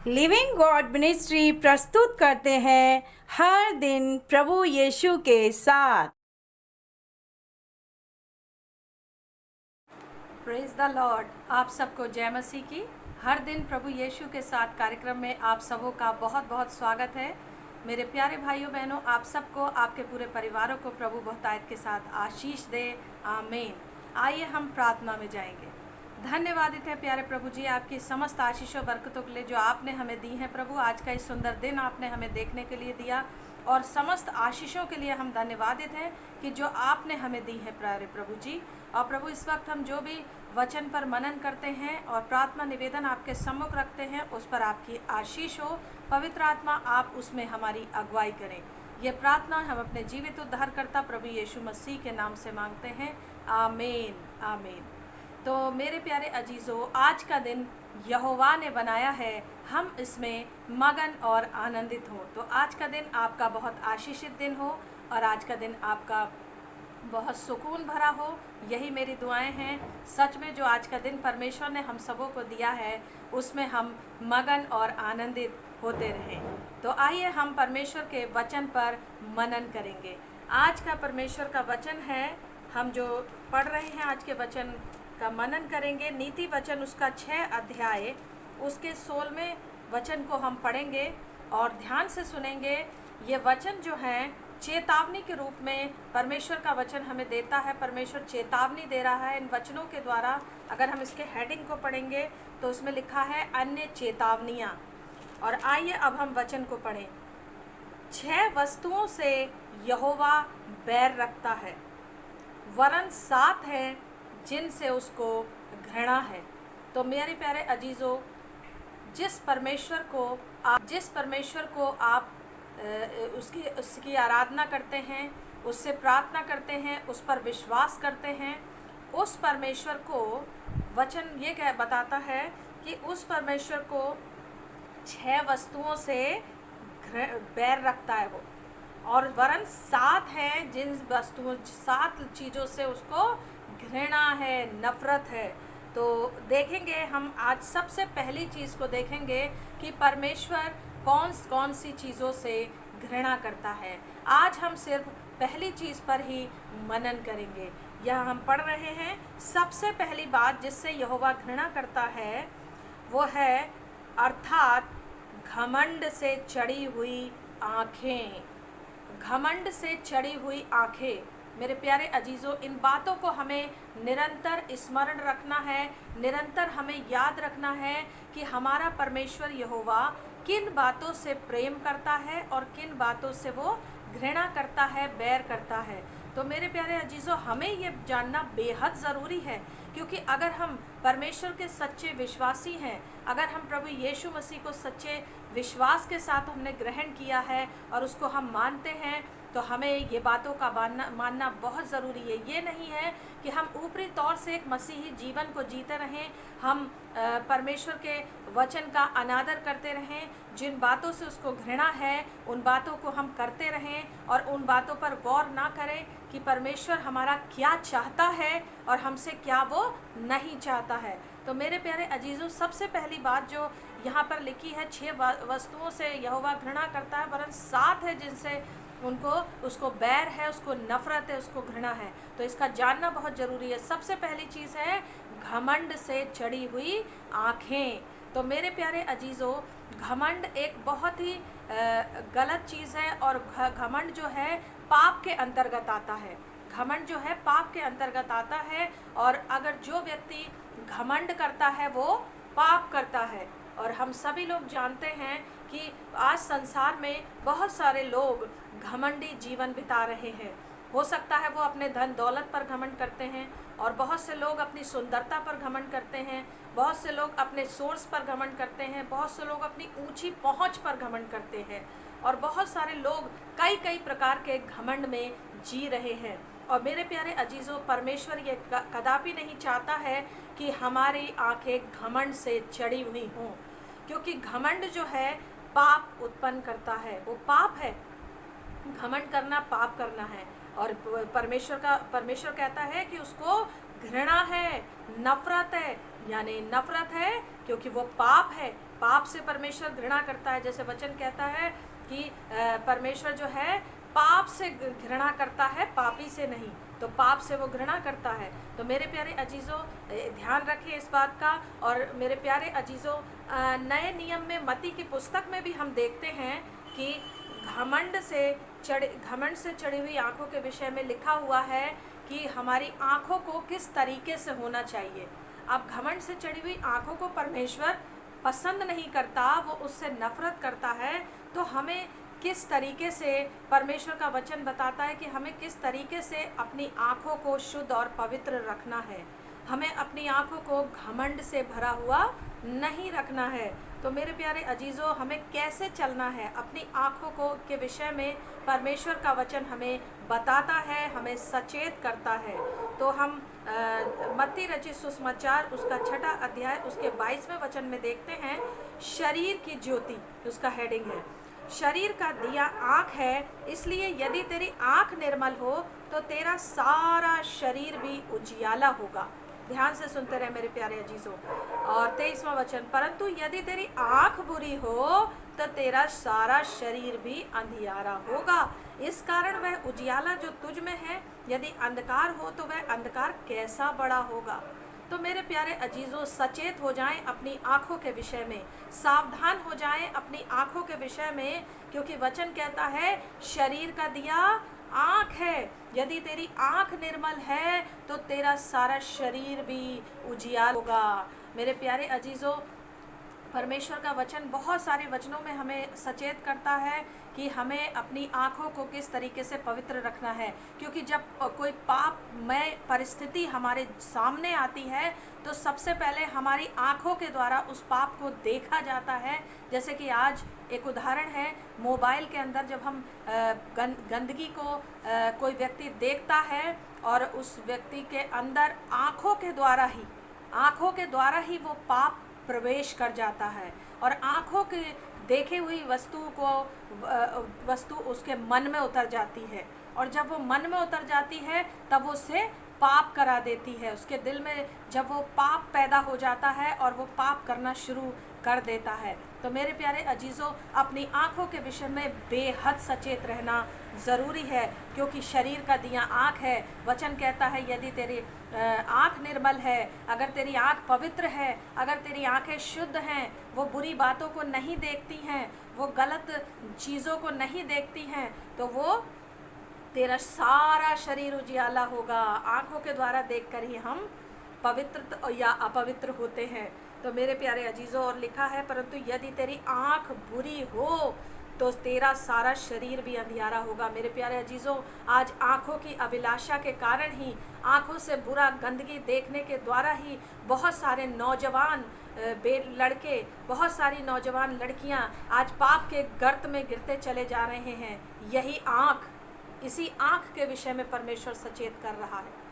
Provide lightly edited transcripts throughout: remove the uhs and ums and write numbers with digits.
Living God ministry प्रस्तुत करते हैं हर दिन प्रभु यीशु के साथ। Praise the Lord. आप सबको जय मसीह की। हर दिन प्रभु यीशु के साथ कार्यक्रम में आप सबों का बहुत बहुत स्वागत है। मेरे प्यारे भाइयों बहनों, आप सबको, आपके पूरे परिवारों को प्रभु बहुतायत के साथ आशीष दे। आमीन। आइए हम प्रार्थना में जाएंगे। धन्यवादित है प्यारे प्रभु जी आपकी समस्त आशीषों बरकतों के लिए जो आपने हमें दी है। प्रभु, आज का इस सुंदर दिन आपने हमें देखने के लिए दिया और समस्त आशीषों के लिए हम धन्यवादित हैं कि जो आपने हमें दी है प्यारे प्रभु जी। और प्रभु, इस वक्त हम जो भी वचन पर मनन करते हैं और प्रार्थना निवेदन आपके सम्मुख रखते हैं, उस पर आपकी आशीष हो। पवित्र आत्मा आप उसमें हमारी अगुवाई करें। ये प्रार्थना हम अपने जीवित उद्धारकर्ता प्रभु यीशु मसीह के नाम से मांगते हैं। आमीन आमीन। तो मेरे प्यारे अजीज़ों, आज का दिन यहोवा ने बनाया है, हम इसमें मगन और आनंदित हों। तो आज का दिन आपका बहुत आशीषित दिन हो और आज का दिन आपका बहुत सुकून भरा हो, यही मेरी दुआएं हैं। सच में जो आज का दिन परमेश्वर ने हम सबों को दिया है, उसमें हम मगन और आनंदित होते रहें। तो आइए हम परमेश्वर के वचन पर मनन करेंगे। आज का परमेश्वर का वचन है, हम जो पढ़ रहे हैं आज के वचन का मनन करेंगे। नीति वचन उसका 6 अध्याय उसके 16वें वचन को हम पढ़ेंगे और ध्यान से सुनेंगे। ये वचन जो हैं चेतावनी के रूप में परमेश्वर का वचन हमें देता है। परमेश्वर चेतावनी दे रहा है इन वचनों के द्वारा। अगर हम इसके हेडिंग को पढ़ेंगे तो उसमें लिखा है अन्य चेतावनियाँ। और आइए अब हम वचन को पढ़ें। 6 वस्तुओं से यहोवा बैर रखता है, वरन 7 है जिनसे उसको घृणा है। तो मेरे प्यारे अजीज़ों, जिस परमेश्वर को आप उसकी आराधना करते हैं, उससे प्रार्थना करते हैं, उस पर विश्वास करते हैं, उस परमेश्वर को वचन ये बताता है कि उस परमेश्वर को 6 वस्तुओं से बैर रखता है वो, और वरन 7 है जिन वस्तुओं 7 चीज़ों से उसको घृणा है, नफरत है। तो देखेंगे हम आज सबसे पहली चीज़ को देखेंगे कि परमेश्वर कौन सी चीज़ों से घृणा करता है। आज हम सिर्फ पहली चीज़ पर ही मनन करेंगे। यह हम पढ़ रहे हैं। सबसे पहली बात जिससे यहोवा घृणा करता है वो है अर्थात घमंड से चढ़ी हुई आँखें। घमंड से चढ़ी हुई आँखें। मेरे प्यारे अजीज़ों, इन बातों को हमें निरंतर स्मरण रखना है, निरंतर हमें याद रखना है कि हमारा परमेश्वर यहोवा किन बातों से प्रेम करता है और किन बातों से वो घृणा करता है, बैर करता है। तो मेरे प्यारे अजीज़ों, हमें ये जानना बेहद ज़रूरी है, क्योंकि अगर हम परमेश्वर के सच्चे विश्वासी हैं, अगर हम प्रभु यीशु मसीह को सच्चे विश्वास के साथ हमने ग्रहण किया है और उसको हम मानते हैं, तो हमें ये बातों का मानना बहुत ज़रूरी है। ये नहीं है कि हम ऊपरी तौर से एक मसीही जीवन को जीते रहें, हम परमेश्वर के वचन का अनादर करते रहें, जिन बातों से उसको घृणा है उन बातों को हम करते रहें और उन बातों पर गौर ना करें कि परमेश्वर हमारा क्या चाहता है और हमसे क्या वो नहीं चाहता है। तो मेरे प्यारे अजीज़ों, सबसे पहली बात जो यहाँ पर लिखी है, 6 वस्तुओं से यहोवा घृणा करता है, वरन 7 है जिनसे उसको बैर है, उसको नफरत है, उसको घृणा है। तो इसका जानना बहुत ज़रूरी है। सबसे पहली चीज़ है घमंड से चढ़ी हुई आँखें। तो मेरे प्यारे अजीज़ों, घमंड एक बहुत ही गलत चीज़ है और घमंड जो है पाप के अंतर्गत आता है। घमंड जो है पाप के अंतर्गत आता है, और अगर जो व्यक्ति घमंड करता है वो पाप करता है। और हम सभी लोग जानते हैं कि आज संसार में बहुत सारे लोग घमंडी जीवन बिता रहे हैं। हो सकता है वो अपने धन दौलत पर घमंड करते हैं, और बहुत से लोग अपनी सुंदरता पर घमंड करते हैं, बहुत से लोग अपने सोर्स पर घमंड करते हैं, बहुत से लोग अपनी ऊंची पहुंच पर घमंड करते हैं, और बहुत सारे लोग कई प्रकार के घमंड में जी रहे हैं। और मेरे प्यारे अजीज़ों, परमेश्वर ये कदापि नहीं चाहता है कि हमारी आंखें घमंड से चढ़ी हुई हों, क्योंकि घमंड जो है पाप उत्पन्न करता है। वो पाप है, घमंड करना पाप करना है। और परमेश्वर कहता है कि उसको घृणा है, नफरत है, यानी नफरत है क्योंकि वो पाप है, पाप से परमेश्वर घृणा करता है। जैसे वचन कहता है कि परमेश्वर जो है पाप से घृणा करता है, पापी से नहीं, तो पाप से वो घृणा करता है। तो मेरे प्यारे अजीज़ों, ध्यान रखें इस बात का। और मेरे प्यारे अजीज़ों, नए नियम में मत्ती की पुस्तक में भी हम देखते हैं कि घमंड से चढ़ी हुई आंखों के विषय में लिखा हुआ है कि हमारी आंखों को किस तरीके से होना चाहिए। अब घमंड से चढ़ी हुई आंखों को परमेश्वर पसंद नहीं करता, वो उससे नफरत करता है। तो हमें किस तरीके से परमेश्वर का वचन बताता है कि हमें किस तरीके से अपनी आँखों को शुद्ध और पवित्र रखना है। हमें अपनी आँखों को घमंड से भरा हुआ नहीं रखना है। तो मेरे प्यारे अजीज़ों, हमें कैसे चलना है अपनी आँखों को के विषय में परमेश्वर का वचन हमें बताता है, हमें सचेत करता है। तो हम मत्ती रचित सुसमाचार उसका 6 अध्याय उसके 22वें वचन में देखते हैं, शरीर की ज्योति उसका हेडिंग है। शरीर का दिया आँख है, इसलिए यदि तेरी आँख निर्मल हो तो तेरा सारा शरीर भी उजियाला होगा। ध्यान से सुनते रहे मेरे प्यारे अजीजों। और 23वां वचन, परंतु यदि तेरी आँख बुरी हो तो तेरा सारा शरीर भी अंधियारा होगा। इस कारण वह उजियाला जो तुझ में है, यदि अंधकार हो तो वह अंधकार कैसा बड़ा होगा। तो मेरे प्यारे अजीज़ों, सचेत हो जाएं अपनी आँखों के विषय में, सावधान हो जाएं अपनी आँखों के विषय में, क्योंकि वचन कहता है शरीर का दिया आँख है। यदि तेरी आँख निर्मल है तो तेरा सारा शरीर भी उजियाल होगा। मेरे प्यारे अजीज़ों, परमेश्वर का वचन बहुत सारे वचनों में हमें सचेत करता है कि हमें अपनी आँखों को किस तरीके से पवित्र रखना है। क्योंकि जब कोई पापमय परिस्थिति हमारे सामने आती है तो सबसे पहले हमारी आँखों के द्वारा उस पाप को देखा जाता है। जैसे कि आज एक उदाहरण है, मोबाइल के अंदर जब हम गंदगी को कोई व्यक्ति देखता है और उस व्यक्ति के अंदर आँखों के द्वारा ही वो पाप प्रवेश कर जाता है और आँखों के देखी हुई वस्तु उसके मन में उतर जाती है। और जब वो मन में उतर जाती है तब वो उससे पाप करा देती है। उसके दिल में जब वो पाप पैदा हो जाता है और वो पाप करना शुरू कर देता है। तो मेरे प्यारे अजीज़ों, अपनी आँखों के विषय में बेहद सचेत रहना ज़रूरी है, क्योंकि शरीर का दिया आँख है। वचन कहता है यदि तेरी आँख निर्मल है, अगर तेरी आँख पवित्र है, अगर तेरी आँखें शुद्ध हैं, वो बुरी बातों को नहीं देखती हैं, वो गलत चीज़ों को नहीं देखती हैं, तो वो तेरा सारा शरीर उजियाला होगा। आँखों के द्वारा देखकर ही हम पवित्र या अपवित्र होते हैं। तो मेरे प्यारे अजीज़ों, और लिखा है परंतु यदि तेरी आँख बुरी हो तो तेरा सारा शरीर भी अंधियारा होगा। मेरे प्यारे अजीज़ों, आज आँखों की अभिलाषा के कारण ही, आँखों से बुरा गंदगी देखने के द्वारा ही बहुत सारे नौजवान लड़के, बहुत सारी नौजवान लड़कियाँ आज पाप के गर्त में गिरते चले जा रहे हैं। यही आँख, इसी आँख के विषय में परमेश्वर सचेत कर रहा है।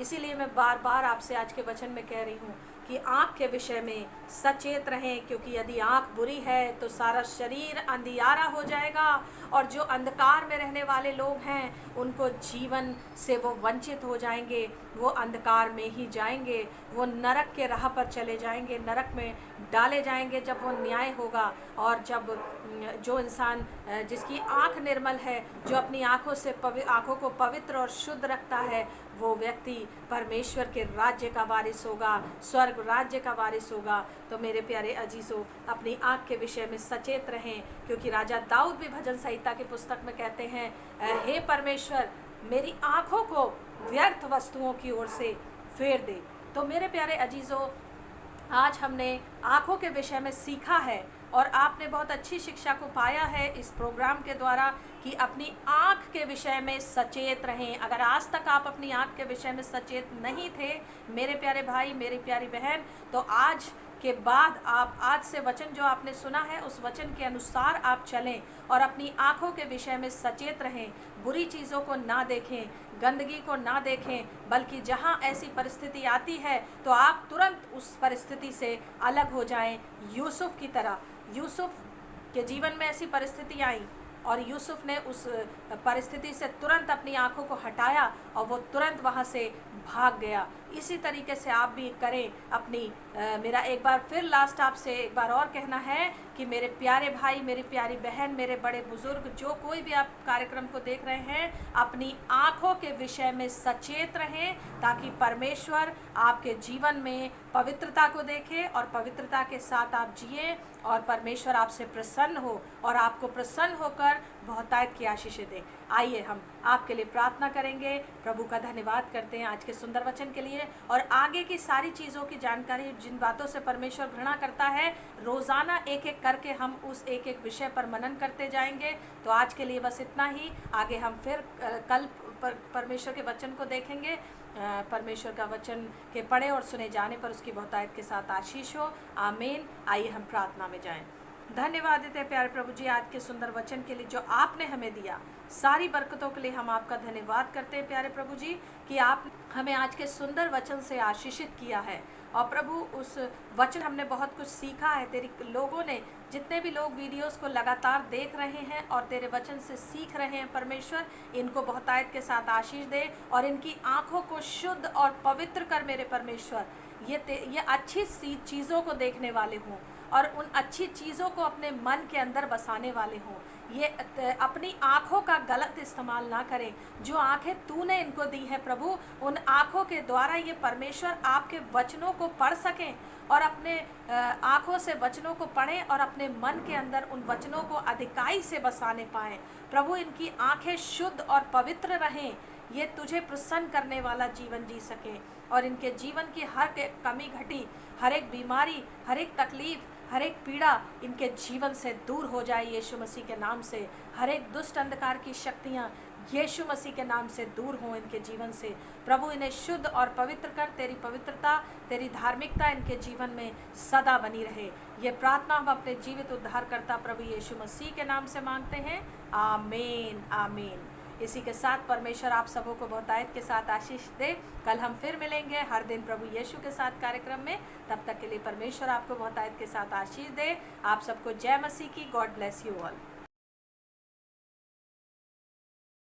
इसीलिए मैं बार बार आपसे आज के वचन में कह रही हूँ कि आँख के विषय में सचेत रहें, क्योंकि यदि आँख बुरी है तो सारा शरीर अंधियारा हो जाएगा और जो अंधकार में रहने वाले लोग हैं उनको जीवन से वो वंचित हो जाएंगे, वो अंधकार में ही जाएंगे, वो नरक के राह पर चले जाएंगे, नरक में डाले जाएंगे जब वो न्याय होगा। और जब जो इंसान जिसकी आँख निर्मल है, जो अपनी आँखों को पवित्र और शुद्ध रखता है, वो व्यक्ति परमेश्वर के राज्य का वारिस होगा, स्वर्ग राज्य का वारिस होगा। तो मेरे प्यारे अजीज़ों, अपनी आँख के विषय में सचेत रहें, क्योंकि राजा दाऊद भी भजन संहिता की पुस्तक में कहते हैं, हे परमेश्वर मेरी आँखों को व्यर्थ वस्तुओं की ओर से फेर दे। तो मेरे प्यारे अजीज़ों, आज हमने आँखों के विषय में सीखा है और आपने बहुत अच्छी शिक्षा को पाया है इस प्रोग्राम के द्वारा कि अपनी आँख के विषय में सचेत रहें। अगर आज तक आप अपनी आँख के विषय में सचेत नहीं थे मेरे प्यारे भाई, मेरी प्यारी बहन, तो आज के बाद आप आज से वचन जो आपने सुना है उस वचन के अनुसार आप चलें और अपनी आँखों के विषय में सचेत रहें। बुरी चीज़ों को ना देखें, गंदगी को ना देखें, बल्कि जहाँ ऐसी परिस्थिति आती है तो आप तुरंत उस परिस्थिति से अलग हो जाएं। यूसुफ की तरह, यूसुफ के जीवन में ऐसी परिस्थिति आई, और यूसुफ ने उस परिस्थिति से तुरंत अपनी आंखों को हटाया और वो तुरंत वहाँ से भाग गया। इसी तरीके से आप भी करें अपनी मेरा एक बार फिर लास्ट आपसे एक बार और कहना है कि मेरे प्यारे भाई, मेरी प्यारी बहन, मेरे बड़े बुजुर्ग, जो कोई भी आप कार्यक्रम को देख रहे हैं, अपनी आंखों के विषय में सचेत रहें ताकि परमेश्वर आपके जीवन में पवित्रता को देखे और पवित्रता के साथ आप जिए और परमेश्वर आपसे प्रसन्न हो और आपको प्रसन्न होकर बहुतायत की आशीषें दे। आइए हम आपके लिए प्रार्थना करेंगे। प्रभु का धन्यवाद करते हैं आज के सुंदर वचन के लिए और आगे की सारी चीज़ों की जानकारी, जिन बातों से परमेश्वर घृणा करता है, रोज़ाना एक एक करके हम उस एक एक विषय पर मनन करते जाएंगे। तो आज के लिए बस इतना ही। आगे हम फिर कल परमेश्वर के वचन को देखेंगे। परमेश्वर का वचन के पढ़े और सुने जाने पर उसकी बहुतायत के साथ आशीष हो। आमीन। आइए हम प्रार्थना में जाएं। धन्यवाद देते हैं प्यारे प्रभु जी आज के सुंदर वचन के लिए जो आपने हमें दिया। सारी बरकतों के लिए हम आपका धन्यवाद करते हैं प्यारे प्रभु जी कि आप हमें आज के सुंदर वचन से आशीषित किया है। और प्रभु उस वचन हमने बहुत कुछ सीखा है। तेरी लोगों ने, जितने भी लोग वीडियोस को लगातार देख रहे हैं और तेरे वचन से सीख रहे हैं, परमेश्वर इनको बहुतायत के साथ आशीष दे और इनकी आँखों को शुद्ध और पवित्र कर मेरे परमेश्वर। ये अच्छी सी चीज़ों को देखने वाले हों और उन अच्छी चीज़ों को अपने मन के अंदर बसाने वाले हों। ये अपनी आँखों का गलत इस्तेमाल ना करें। जो आँखें तूने इनको दी है प्रभु, उन आँखों के द्वारा ये परमेश्वर आपके वचनों को पढ़ सकें और अपने आँखों से वचनों को पढ़ें और अपने मन के अंदर उन वचनों को अधिकाई से बसाने पाएँ। प्रभु इनकी आँखें शुद्ध और पवित्र रहें, ये तुझे प्रसन्न करने वाला जीवन जी सकें और इनके जीवन की हर एक कमी घटी, हर एक बीमारी, हर एक तकलीफ, हर एक पीड़ा इनके जीवन से दूर हो जाए यीशु मसीह के नाम से। हर एक दुष्ट अंधकार की शक्तियाँ यीशु मसीह के नाम से दूर हों इनके जीवन से। प्रभु इन्हें शुद्ध और पवित्र कर, तेरी पवित्रता, तेरी धार्मिकता इनके जीवन में सदा बनी रहे। ये प्रार्थना हम अपने जीवित उद्धारकर्ता प्रभु यीशु मसीह के नाम से मांगते हैं। आमीन आमीन। इसी के साथ परमेश्वर आप सबों को बहुतायत के साथ आशीष दे। कल हम फिर मिलेंगे हर दिन प्रभु यीशु के साथ कार्यक्रम में। तब तक के लिए परमेश्वर आपको बहुतायत के साथ आशीष दे। आप सबको जय मसीह की। God bless you all.